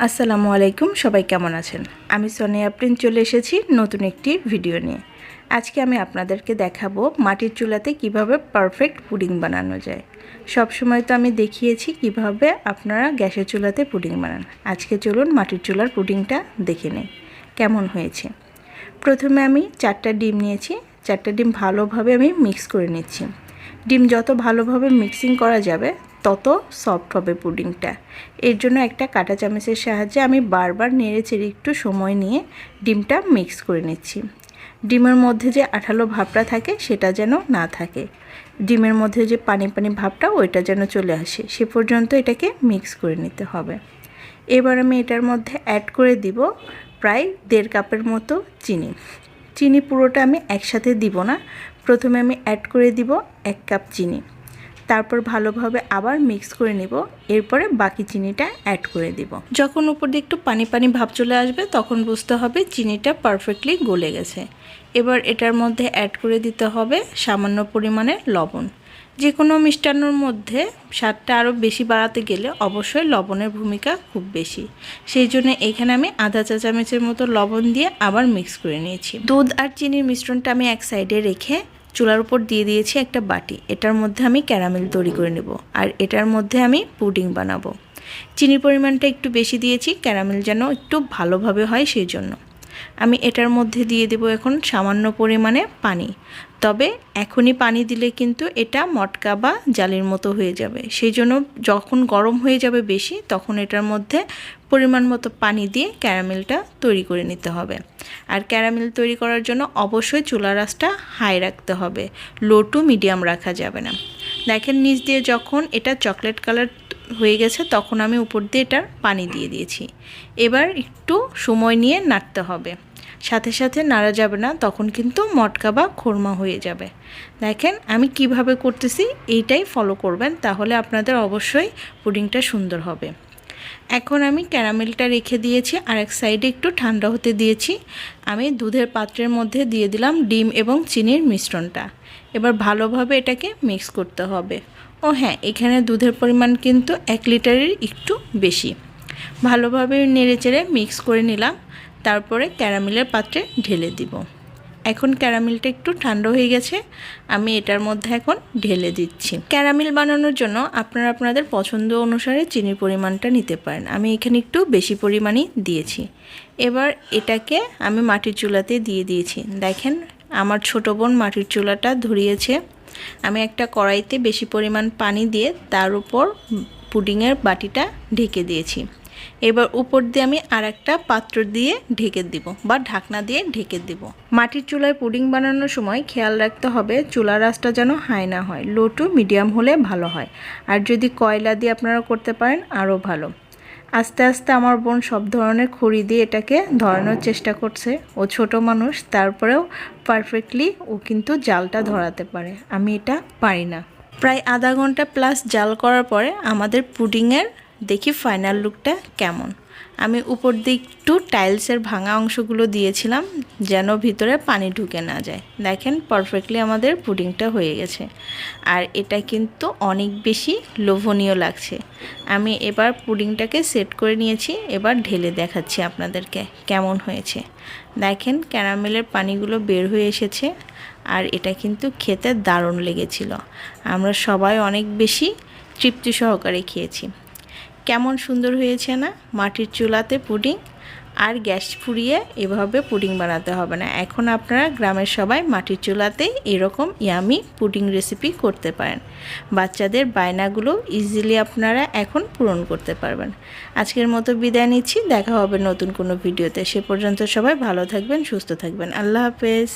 আসসালামু আলাইকুম, সবাই কেমন আছেন? আমি সোনিয়া আফরিন চলে এসেছি নতুন একটি ভিডিও নিয়ে। আজকে আমি আপনাদেরকে দেখাবো মাটির চুলাতে কিভাবে পারফেক্ট পুডিং বানানো যায়। সব সময় তো আমি দেখিয়েছি কিভাবে আপনারা গ্যাসের চুলাতে পুডিং বানান। আজকে চলুন মাটির চুলার পুডিংটা দেখে নেই কেমন হয়েছে। প্রথমে আমি 4টা ডিম নিয়েছি। 4টা ডিম ভালোভাবে আমি মিক্স করে নিচ্ছি। ডিম যত ভালোভাবে মিক্সিং করা যাবে তত সফট হবে পুডিংটা। এর জন্য একটা কাঁটা চামচের সাহায্যে আমি বারবার নেড়ে চেড়ে একটু সময় নিয়ে ডিমটা মিক্স করে নিচ্ছি। ডিমের মধ্যে যে আঠালো ভাবটা থাকে সেটা যেন না থাকে, ডিমের মধ্যে যে পানি পানি ভাবটা ওইটা যেন চলে আসে, সে পর্যন্ত এটাকে মিক্স করে নিতে হবে। এবার আমি এটার মধ্যে অ্যাড করে দিব প্রায় 1.5 কাপের মতো চিনি। চিনি পুরোটা আমি একসাথে দিব না, প্রথমে আমি অ্যাড করে দিব 1 কাপ চিনি, তারপর ভালোভাবে আবার মিক্স করে নিব। এরপরে বাকি চিনিটা অ্যাড করে দিব। যখন উপর দিয়ে একটু পানি পানি ভাব চলে আসবে তখন বুঝতে হবে চিনিটা পারফেক্টলি গলে গেছে। এবার এটার মধ্যে অ্যাড করে দিতে হবে সামান্য পরিমাণের লবণ। যে কোনো মিষ্টান্নর মধ্যে স্বাদটা আরও বেশি বাড়াতে গেলে অবশ্যই লবণের ভূমিকা খুব বেশি, সেই জন্য এখানে আমি আধা চা চামচের মতো লবণ দিয়ে আবার মিক্স করে নিয়েছি। দুধ আর চিনির মিশ্রণটা আমি এক সাইডে রেখে চুলার উপর দিয়ে দিয়েছি একটা বাটি। এটার মধ্যে আমি ক্যারামেল তৈরি করে নেব আর এটার মধ্যে আমি পুডিং বানাবো। চিনির পরিমাণটা একটু বেশি দিয়েছি, ক্যারামেল যেন একটু ভালোভাবে হয় সেই জন্য। আমি এটার মধ্যে দিয়ে দেব এখন সামান্য পরিমাণে পানি। তবে এখনই পানি দিলে কিন্তু এটা মটকা বা জালির মতো হয়ে যাবে, সেই জন্য যখন গরম হয়ে যাবে বেশি তখন এটার মধ্যে পরিমাণ মতো পানি দিয়ে ক্যারামেলটা তৈরি করে নিতে হবে। আর ক্যারামেল তৈরি করার জন্য অবশ্যই চুলার আঁচটা হাই রাখতে হবে, লো টু মিডিয়াম রাখা যাবে না। দেখেন নিচ দিয়ে যখন এটা চকলেট কালার হয়ে গেছে তখন আমি উপর দিয়ে এটার পানি দিয়ে দিয়েছি। এবার একটু সময় নিয়ে নাড়তে হবে, সাথে সাথে নাড়া যাবে না, তখন কিন্তু মটকা বা খোরমা হয়ে যাবে। দেখেন আমি কিভাবে করতেছি এইটাই ফলো করবেন, তাহলে আপনাদের অবশ্যই পুডিংটা সুন্দর হবে। এখন আমি ক্যারামেলটা রেখে দিয়েছি আর এক সাইডে একটু ঠান্ডা হতে দিয়েছি। আমি দুধের পাত্রের মধ্যে দিয়ে দিলাম ডিম এবং চিনির মিশ্রণটা। এবার ভালোভাবে এটাকে মিক্স করতে হবে। ও হ্যাঁ, এখানে দুধের পরিমাণ কিন্তু 1 লিটারের একটু বেশি। ভালোভাবে নেড়েচেড়ে মিক্স করে নিলাম, তারপরে ক্যারামেলের পাত্রে ঢেলে দিব। এখন ক্যারামেলটা একটু ঠান্ডা হয়ে গেছে, আমি এটার মধ্যে এখন ঢেলে দিচ্ছি। ক্যারামেল বানানোর জন্য আপনারা আপনাদের পছন্দ অনুসারে চিনির পরিমাণটা নিতে পারেন। আমি এখানে একটু বেশি পরিমাণই দিয়েছি। এবার এটাকে আমি মাটির চুলাতে দিয়ে দিয়েছি। দেখেন আমার ছোট বোন মাটির চুলাটা ধরিয়েছে। আমি একটা কড়াইতে বেশি পরিমাণ পানি দিয়ে তার উপর পুডিংয়ের বাটিটা ঢেকে দিয়েছি। এবার উপর দিয়ে আমি আর একটা পাত্র দিয়ে ঢেকে দিব বা ঢাকনা দিয়ে ঢেকে দিব। মাটির চুলায় পুডিং বানানোর সময় খেয়াল রাখতে হবে চুলার আঁচটা যেন হাই না হয়, লো টু মিডিয়াম হলে ভালো হয়। আর যদি কয়লা দিয়ে আপনারা করতে পারেন আরও ভালো। আস্তে আস্তে আমার বোন সব ধরনের খড়ি দিয়ে এটাকে ধরানোর চেষ্টা করছে। ও ছোট মানুষ, তারপরেও পারফেক্টলি ও কিন্তু জালটা ধরাতে পারে, আমি এটা পারি না। প্রায় আধা ঘন্টা প্লাস জাল করার পরে আমাদের পুডিংয়ের দেখি ফাইনাল লুকটা কেমন। আমি উপর দিয়ে একটু টাইলসের ভাঙা অংশগুলো দিয়েছিলাম যেন ভিতরে পানি ঢুকে না যায়। দেখেন পারফেক্টলি আমাদের পুডিংটা হয়ে গেছে আর এটা কিন্তু অনেক বেশি লোভনীয় লাগছে। আমি এবার পুডিংটাকে সেট করে নিয়েছি, এবার ঢেলে দেখাচ্ছি আপনাদেরকে কেমন হয়েছে। দেখেন ক্যারামেলের পানিগুলো বের হয়ে এসেছে আর এটা কিন্তু খেতে দারুণ লেগেছিল। আমরা সবাই অনেক বেশি তৃপ্তি সহকারে খেয়েছি। কেমন সুন্দর হয়েছে না মাটির চুলাতে পুডিং। আর গ্যাস ফুরিয়ে এভাবে পুডিং বানাতে হবে না। এখন আপনারা গ্রামের সবাই মাটির চুলাতেই এরকম ইয়ামি পুডিং রেসিপি করতে পারেন। বাচ্চাদের বায়নাগুলো ইজিলি আপনারা এখন পূরণ করতে পারবেন। আজকের মতো বিদায় নিচ্ছি, দেখা হবে নতুন কোনো ভিডিওতে। সে পর্যন্ত সবাই ভালো থাকবেন, সুস্থ থাকবেন। আল্লাহ হাফেজ।